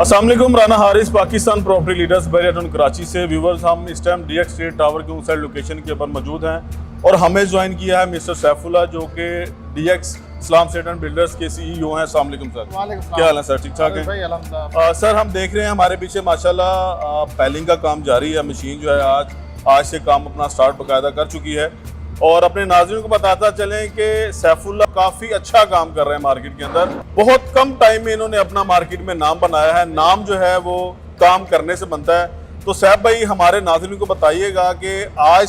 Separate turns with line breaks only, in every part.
अस्सलाम वालेकुम, Rana Haris, Pakistan property leaders बैरियटन Karachi से। व्यूवर्स, हम इस टाइम डीएक्स स्टेट टावर के उस लोकेशन के ऊपर मौजूद हैं और हमें ज्वाइन किया है मिस्टर सैफुल्लाह, जो कि DX Islam state and builders के सीईओ हैं। अस्सलाम वालेकुम सर। क्या हाल है सर? ठीक ठाक है सर। हम देख रहे हैं हमारे पीछे माशाल्लाह पैलिंग का काम जारी है। मशीन जो है आज से काम अपना स्टार्ट बाकायदा कर चुकी है और अपने नाज़रीन को बताता चलें कि सैफुल्लाह काफ़ी अच्छा काम कर रहे हैं मार्केट के अंदर। बहुत कम टाइम में इन्होंने अपना मार्केट में नाम बनाया है। नाम जो है वो काम करने से बनता है। तो सैफ भाई, हमारे नाज़रीन को बताइएगा कि आज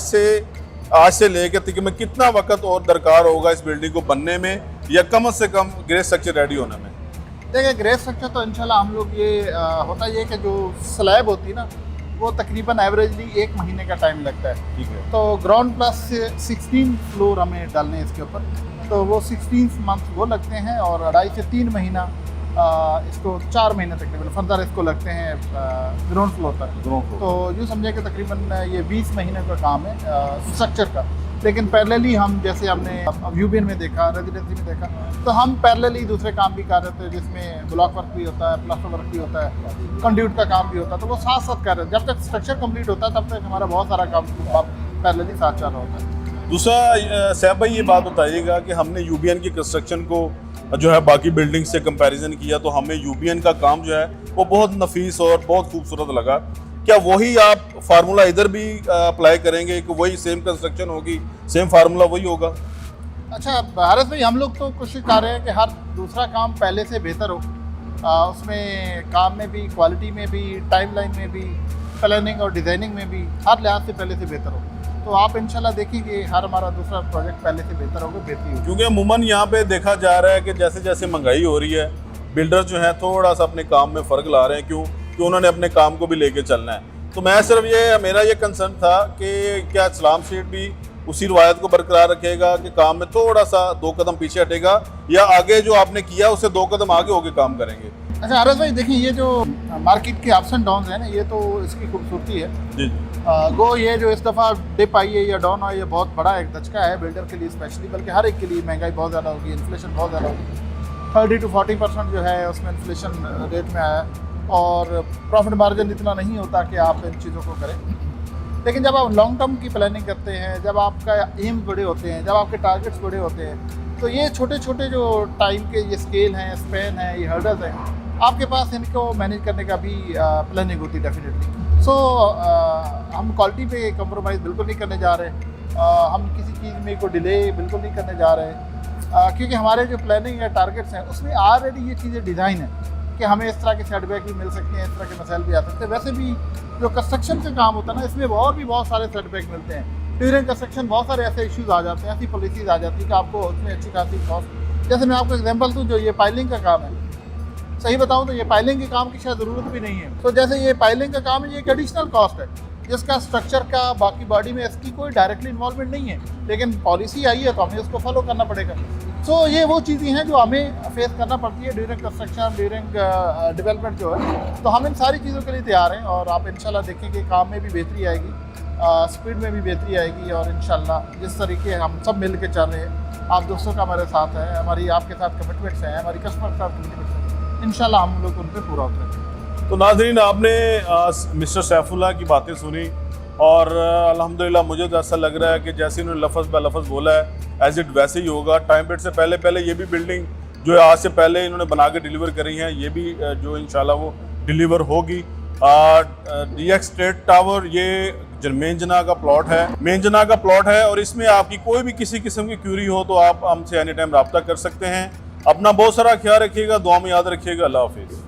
से लेकर तकरीबन कितना वक्त और दरकार होगा इस बिल्डिंग को बनने में या कम से कम ग्रे स्ट्रक्चर रेडी होने में?
देखिए, ग्रे स्ट्रक्चर तो इंशाल्लाह हम लोग ये होता ये कि जो स्लैब होती है ना, वो तकरीबन एवरेजली 1 महीने का टाइम लगता है।
ठीक है। तो
ग्राउंड प्लस 16 फ्लोर हमें डालने हैं इसके ऊपर, तो वो 16 मंथ वो लगते हैं और 2.5 से 3 महीना इसको 4 महीने तकरीबन फर्दर इसको लगते हैं ग्राउंड फ्लोर तक। तो यूँ समझे कि तकरीबन ये 20 महीने का काम है स्ट्रक्चर का। लेकिन पैरेलली हम, जैसे हमने यूबीएन में देखा, रेजिडेंसी में देखा, तो हम पैरेलली दूसरे काम भी कर रहे थे, जिसमें ब्लॉक वर्क भी होता है, प्लास्टर वर्क भी होता है, कंड्यूट का काम भी होता है। तो वो साथ साथ कर रहे थे। जब तक स्ट्रक्चर कंप्लीट होता है तब तक हमारा बहुत सारा काम पैरेलली साथ चल रहा होता है।
दूसरा सैफ भाई, ये बात बताइएगा कि हमने यूबीएन की कंस्ट्रक्शन को जो है बाकी बिल्डिंग से कंपैरिजन किया तो हमें यूबीएन का काम जो है वो बहुत नफीस और बहुत खूबसूरत लगा। क्या वही आप फार्मूला इधर भी अप्लाई करेंगे कि वही सेम कंस्ट्रक्शन होगी, सेम फार्मूला वही होगा?
अच्छा हारिस भाई, हम लोग तो कोशिश कर रहे हैं कि हर दूसरा काम पहले से बेहतर हो। उसमें काम में भी, क्वालिटी में भी, टाइमलाइन में भी, प्लानिंग और डिज़ाइनिंग में भी हर लिहाज से पहले से बेहतर हो। तो आप इंशाल्लाह देखेंगे हर हमारा दूसरा प्रोजेक्ट पहले से बेहतर होगा, बेहतरी होगी।
क्योंकि अमूमन यहाँ पे देखा जा रहा है कि जैसे जैसे महंगाई हो रही है, बिल्डर जो है थोड़ा सा अपने काम में फ़र्क ला रहे हैं। क्यों? कि उन्होंने अपने काम को भी लेके चलना है। तो मैं सिर्फ मेरा ये कंसर्न था कि क्या इस्लाम स्टेट भी उसी रवायत को बरकरार रखेगा कि काम में थोड़ा सा 2 कदम पीछे हटेगा, या आगे जो आपने किया उससे 2 कदम आगे होके काम करेंगे?
अच्छा हारिस भाई, देखिए ये जो मार्केट के अप्स एंड डाउन्स हैं ना, ये तो इसकी खूबसूरती है
जी।
गो ये जो इस दफ़ा डिप आई है या डाउन आई है, बहुत बड़ा एक धचका है बिल्डर के लिए स्पेशली, बल्कि हर एक के लिए। महंगाई बहुत ज़्यादा होगी, इन्फ्लेशन बहुत ज़्यादा होगी। 30 to 40% जो है उसमें इन्फ्लेशन रेट में आया और प्रॉफिट मार्जिन इतना नहीं होता कि आप इन चीज़ों को करें। लेकिन जब आप लॉन्ग टर्म की प्लानिंग करते हैं, जब आपका एम्स बड़े होते हैं, जब आपके टारगेट्स बड़े होते हैं, तो ये छोटे छोटे जो टाइम के ये स्केल हैं, स्पैन है, ये हर्डल्स हैं, आपके पास इनको मैनेज करने का भी प्लानिंग होती है डेफिनेटली। सो हम क्वालिटी पे कम्प्रोमाइज़ बिल्कुल नहीं करने जा रहे। हम किसी चीज़ में को डिले बिल्कुल नहीं करने जा रहे, क्योंकि हमारे जो प्लानिंग या टारगेट्स हैं उसमें ऑलरेडी ये चीज़ें डिज़ाइन है कि हमें इस तरह के सेटबैक भी मिल सकते हैं, इस तरह के मसाइल भी आ सकते हैं। वैसे भी जो कंस्ट्रक्शन का काम होता है ना, इसमें और भी बहुत सारे सेटबैक मिलते हैं। ड्यूरिंग कंस्ट्रक्शन बहुत सारे ऐसे इश्यूज़ आ जाते हैं, ऐसी पॉलिसीज़ आ जाती है कि आपको उसमें अच्छी खासी कॉस्ट। जैसे मैं आपको एग्जांपल दूँ, जो ये पाइलिंग का काम है, सही बताऊँ तो ये पाइलिंग के काम की शायद ज़रूरत भी नहीं है। तो जैसे ये पाइलिंग का काम है, ये एक एडिशनल कॉस्ट है जिसका स्ट्रक्चर का बाकी बॉडी में इसकी कोई डायरेक्टली इन्वॉल्वमेंट नहीं है, लेकिन पॉलिसी आई है तो हमें उसको फॉलो करना पड़ेगा। सो ये वो चीज़ें हैं जो हमें फेस करना पड़ती है ड्यूरिंग कंस्ट्रक्शन, ड्यूरिंग डेवलपमेंट जो है। तो हम इन सारी चीज़ों के लिए तैयार हैं और आप इंशाल्लाह देखेंगे काम में भी बेहतरी आएगी, स्पीड में भी बेहतरी आएगी और इंशाल्लाह जिस तरीके हम सब मिल के चल रहे हैं, आप दोस्तों का हमारे साथ है, हमारी आपके साथ कमिटमेंट्स हैं, हमारी कस्टमर के साथ कमिटमेंट्स हैं, इंशाल्लाह हम लोग उन पर पूरा उतरेंगे।
तो नाज़रीन, आपने मिस्टर सैफुल्लाह की बातें सुनी और अल्हम्दुलिल्लाह मुझे तो ऐसा लग रहा है कि जैसे इन्होंने लफ्ज़ ब लफ्ज़ बोला है, एज इट वैसे ही होगा। टाइम पीरियड से पहले ये भी बिल्डिंग जो है आज से पहले इन्होंने बना के डिलीवर करी है, ये भी जो इंशाल्लाह वो डिलीवर होगी। डीएक्स स्टेट टावर ये मेन जना का प्लॉट है और इसमें आपकी कोई भी किसी किस्म की क्यूरी हो तो आप हमसे एनी टाइम रब्ता कर सकते हैं। अपना बहुत सारा ख्याल रखिएगा, दुआ में याद रखिएगा। अल्लाह हाफिज़।